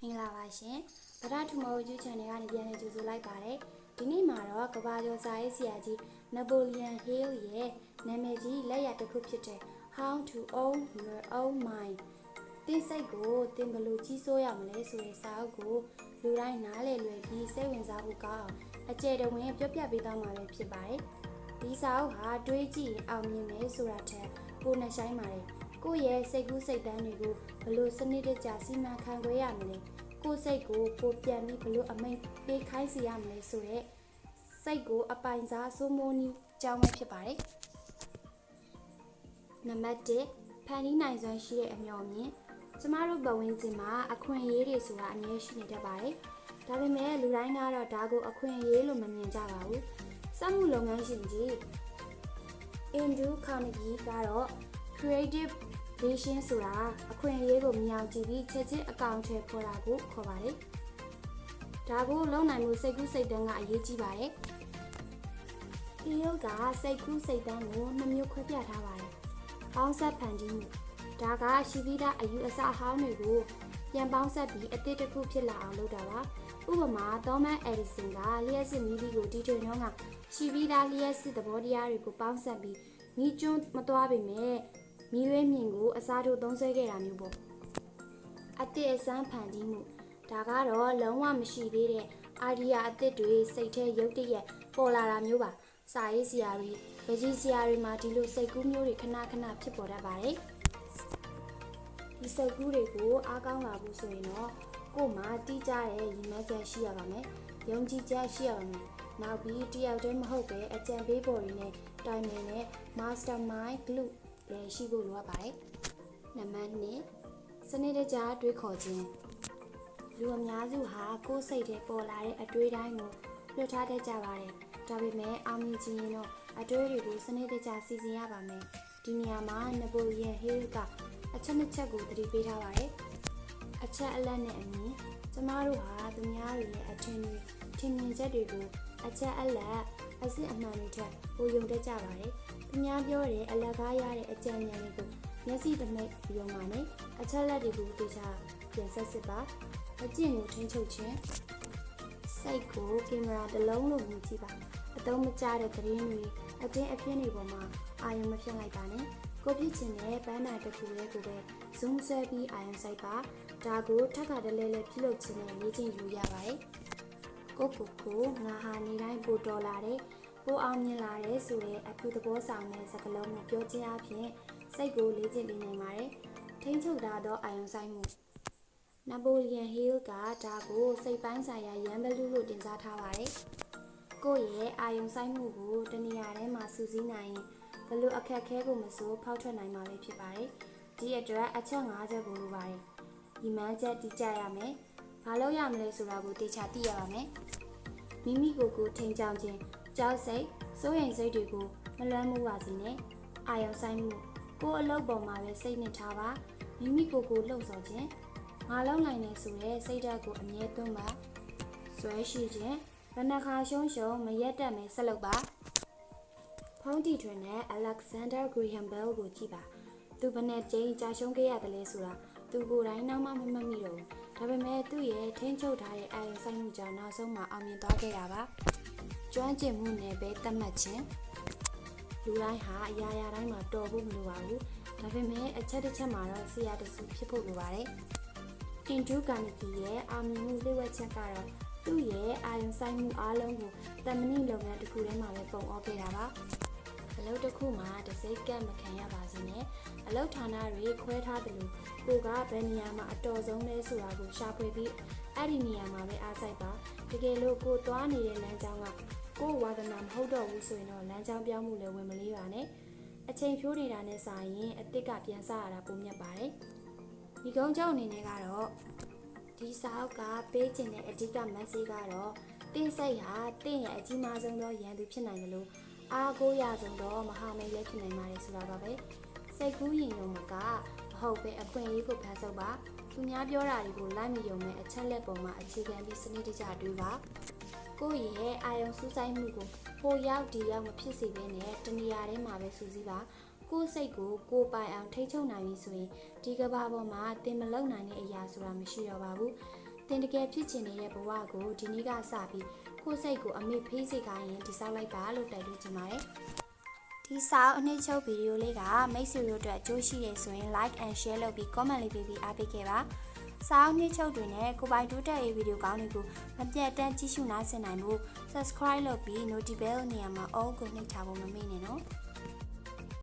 မင်္ဂလာပါရှင်ဗဒထူမောကျူး channel ကနေပြန်လည်ကြိုဆိုလိုက်ပါတယ်ဒီနေ့မှာတော့ကဘာကျော်စာရေးဆရာကြီးနပိုလီယန်ဟေးလ်ရဲ့နာမည်ကြီးလက်ရာတစ်ခုဖြစ်တဲ့ How to Own Your Own Mind တင်းစိတ်ကိုတင်ဘလို့ကြီးစိုးရမလဲဆိုတဲ့စာအုပ်ကိုလူတိုင်းနားလည်လွယ်ပြီးစိတ်ဝင်စားဖို့ကောင်းအောင်အကျယ်တဝင်းပြောပြပေးသွားမှာပဲဖြစ်ပါတယ်ဒီစာအုပ်ဟာတွေးကြည့်အောင်မြင်မယ်ဆိုတာထက်ကိုယ်နဲ့ဆိုင်ပါတယ်ကိုယ့်ရဲ့စိတ်ကူးစိတ်တမ်းတွေကိုဘလို့စနစ်တကျစီမံခန့်ခွဲရမလဲကိုယ်စိတ်ကိုပြန်ပြီးဘလို့အမိန့်ပေးခိုင်းစီရမလဲဆိုတော့စိတ်ကိုအပိုင်စားစိုးမိုးနည်းကြောင်းပဲဖြစ်ပါတယ်နံပါတ်1ဖန်တီးနိုင်စွမ်းရှိတဲ့အမျှော်မြင်ကျမတို့ဘဝဝင်စဉ်မှာအခွင့်အရေးတွေဆိုတာအများရှိနေတတ်ပါတယ်ဒါပေမဲ့လူတိုင်းကတော့ဒါကိုအခွင့်အရေးလို့မမြင်ကြပါဘူးစက်မှုလုပ်ငန်းရှင်ကြီးAndrew Carnegie ကတော့ creative vision ဆိုတာအခွင့်အရေးကိုမြင်အောင်ကြည့်ပြီးချက်ချင်းအကောင့်ထဲပေါ်တာကိုခေါ်ပါတယ်။ဒါကိုလုံနိုင်မှုစိတ်ကူးစိတ်တမ်းကအရေးကြီးပါတယ်။ဒီရုပ်ကစိတ်ကူးစိတ်တမ်းကို2မျိုးခွဲပြထားပါတယ်။ပေါင်းစပ်ဖန်တီးမှုဒါကရှိပြီးသားအယူအဆအဟောင်းတွေကိုပြန်ပေါင်းစပ်ပြီးအသစ်တစ်ခုဖြစ်လာအောင်လုပ်တာပါ။ဥပမာ Thomas Edison ကလျှပ်စစ်မီးကိုတီထွင်တော့ကရှိပြီးသားလျှပ်စစ်သဘောတရားတွေကိုပေါင်းစပ်ပြီးမီးကျွန်းမသွားပေမဲ့မီးရွေးမြင်ကိုအစားထိုးသုံးစွဲခဲ့တာမျိုးပေါ့အသစ်အစမ်းဖန်တီးမှုဒါကတော့လုံးဝမရှိသေးတဲ့ idea အသစ်တွေစိတ်ထဲရုပ်တရက်ပေါ်လာတာမျိုးပါစာရေးဆရာတွေဗကြီးဆရာတွေမှာဒီလိုစိတ်ကူးမျိုးတွေခဏခဏဖြစ်ပေါ်တတ်ပါတယ်ဒီစိတ်ကူးတွေကိုအားကောင်းလာဖို့ဆိုရင်တော့ကိုယ်မှာတိကျတဲ့ရည်မှန်းချက်ရှိရပါမယ်ယုံကြည်ချက်ရှိရပါမယ်နောက်ပြီးတယောက်တည်းမဟုတ်ပဲအကြံပေးပေါ်တွေနဲ့တိုင်ပင်နဲ့ mastermind group လည်းရှိဖို့လိုအပ်ပါတယ်။နံပါတ်2စနစ်တကျတွေးခေါ်ခြင်းလူအများစုဟာကိုယ်စိတ်ထဲပေါ်လာတဲ့အတွေးတိုင်းကိုလွှတ်ထားတတ်ကြပါတယ်။ဒါပေမဲ့အောင်မြင်ခြင်းရင်တော့အတွေးတွေကိုစနစ်တကျစီစဉ်ရပါမယ်။ဒီနေရာမှာနပိုလီယန်ဟေးလ်ကအချက်နှစ်ချက်ကိုသတိပေးထားပါတယ်။အချက်အလက်နဲ့အမြင်ကျမတို့ဟာသူများတွေရဲ့အထင်မြင်ချက်တွေကိုအချက်အလက်အစစ်အမှန်တွေထက်ပိုယုံတတ်ကြပါတယ်။သူများပြောတဲ့အလကားရတဲ့အကြံဉာဏ်တွေကိုမျက်စိတမိတ်ယုံပါနဲ့အချက်လက်တွေကိုသိချပြန်ဆက်စစ်ပါအကျင့်ကိုထိန်းချုပ်ခြင်းစိတ်ကိုကင်မရာတစ်လုံးလိုမြင်ကြည့်ပါအသုံးမကျတဲ့သတင်းတွေအတင်းအပြင်းတွေပေါ်မှာအာရုံမဖြတ်လိုက်ပါနဲ့ကိုပြစ်ချင်တဲ့ပန်းနာတစ်ခုလေးကိုပဲ zoom ဆွဲပြီးအာရုံစိုက်ပါဒါကိုထပ်ခါတလဲလဲပြုလုပ်ခြင်းနဲ့လေ့ကျင့်ယူရပါတယ်ကိုငါဟာနေတိုင်းပိုတော်လာတယ်ပိုအောင်မြင်လာတယ်ဆိုတဲ့အထူးသဘောဆောင်တဲ့စကားလုံးကိုပြောခြင်းအပြင်စိတ်ကိုလေ့ကျင့်ပေးနိုင်ပါတယ်ထိန်းချုပ်ထားသောအာရုံစိုက်မှုနပိုလီယန်ဟေးလ်ကဒါကိုစိတ်ပိုင်းဆိုင်ရာရန်ဘလူးလို့တင်စားထားပါတယ်ကိုယ့်ရဲ့အာရုံစိုက်မှုကိုတနေရာထဲမှာစုစည်းနိုင်ရင်ဘလို့အခက်အခဲကိုမစိုးဖောက်ထွက်နိုင်မှာပဲဖြစ်ပါတယ်ဒီအတွက်အချက်5ချက်ကိုလိုပါတယ်ဒီမှန်းချက်တိကျရမယ်ဘာလို့ရမလဲဆိုတာကိုတေချာသိရပါမယ်မိမိကိုယ်ကိုထိန်ချောင်းခြင်းကြောက်စိတ်စိုးရိမ်စိတ်တွေကိုမလွမ်းမှုပါစေနဲ့အာရုံစိုက်မှုကိုယ်အလုပ်ပေါ်မှာပဲစိတ်နဲ့ထားပါမိမိကိုယ်ကိုလှုပ်ဆော်ခြင်းငါလုံးနိုင်နေဆိုတဲ့စိတ်ဓာတ်ကိုအမြဲသွင်းပါဆွဲရှိခြင်းဘဏ္ဍခါရှုံးမရက်တက်မယ်ဆက်လုပ်ပါဖုန်းတီထွင်တဲ့ Alexander Graham Bell ကိုကြည့်ပါသူဘယ်နဲ့ကျင်းကြာရှုံးခဲ့ရတယ်လဲဆိုတာသူကိုယ်တိုင်နောက်မှမမှတ်မိတော့ဘူးဒါပေမဲ့သူ့ရဲ့ထိန်းချုပ်ထားတဲ့အာရုံစိုက်မှုကြောင့်နောက်ဆုံးမှာအောင်မြင်သွားခဲ့တာပါကျွမ်းကျင်မှုနဲ့ပဲသတ်မှတ်ခြင်းလူတိုင်းဟာအရာတိုင်းမှာတော်ဖို့မလိုပါဘူးဒါပေမဲ့အချက်တစ်ချက်မှာတော့ဆရာတစုဖြစ်ဖို့လိုပါတယ်အင်ဒရူးကာနီဂီရဲ့အောင်မြင်မှုလက်ဝက်ချက်ကတော့သူ့ရဲ့အာရုံစိုက်မှုအားလုံးကိုတမနိလုပ်ငန်းတစ်ခုထဲမှာပဲပုံအောခဲ့တာပါအလုပ်တစ်ခုမှာတစိမ့်ကပ်မခံရပါစေနဲ့အလုပ်ဌာနတွေခွဲထားတယ်လို့ကိုကဘယ်နေရာမှာအတော်ဆုံးလဲဆိုတာကိုရှာဖွေပြီးအဲ့ဒီနေရာမှာပဲအားစိုက်ပါတကယ်လို့ကိုသွားနေတဲ့လမ်းကြောင်းကကိုဝါဒနာမဟုတ်တော့ဘူးဆိုရင်တော့လမ်းကြောင်းပြောင်းမှုလည်းဝင်မလေးပါနဲ့အချိန်ဖြိုးနေတာနဲ့စာရင်အစ်စ်ကပြန်စားရတာပုံမြတ်ပါတယ်ဒီကုန်းကျောင်းအနေနဲ့ကတော့ဒီစာအုပ်ကပေးခြင်းတဲ့အဓိက message ကတော့တင်းစိတ်ဟာတင်းရဲ့အကြီးမားဆုံးသောရန်သူဖြစ်နိုင်တယ်လို့အားကိုးရဆုံးတော့မဟာမိတ်လည်းဖြစ်နိုင်ပါတယ်ဆိုတာပါပဲစိတ်ကူးရင်ရုံမကမဟုတ်ပဲအခွင့်အရေးကိုဖန်ဆုပ်ပါသူများပြောတာတွေကိုလိုက်မယုံမဲ့အချက်လက်ပေါ်မှာအခြေခံပြီးစနစ်တကျတွေးပါကိုယ့်ရဲ့အာရုံစူးစိုက်မှုကိုဟိုရောက်ဒီရောက်မဖြစ်စေဘဲနဲ့တနေရာထဲမှာပဲစူးစီးပါကိုယ်စိတ်ကိုကိုယ်ပိုင်အောင်ထိန်းချုပ်နိုင်ပြီဆိုရင်ဒီကမ္ဘာပေါ်မှာသင်မလုံနိုင်တဲ့အရာဆိုတာမရှိတော့ပါဘူး သင်တကယ်ဖြစ်ချင်နေတဲ့ဘဝကိုဒီနေ့ကစပြီးကိုယ့်စိတ်ကိုအမေဖေးစေခိုင်းရင်ဒီဆောက်လိုက်ပါလို့တိုက်တွန်းချင်ပါတယ်ဒီစာအုပ်အနှစ်ချုပ်ဗီဒီယိုလေးကမိတ်ဆွေတို့အတွက်အကျိုးရှိတယ်ဆိုရင် like and share လုပ်ပြီး comment လေးပေးပြီးအားပေးခဲ့ပါစာအုပ်နှစ်ချုပ်တွေနဲ့ကိုပိုင်တိုးတက်ရေးဗီဒီယိုကောင်းတွေကိုမပြတ်တမ်းကြည့်ရှုနားဆင်နိုင်ဖို့ subscribe လုပ်ပြီး notification နေရာမှာ all ကိုနှိပ်ထားဖို့မမေ့နဲ့နော်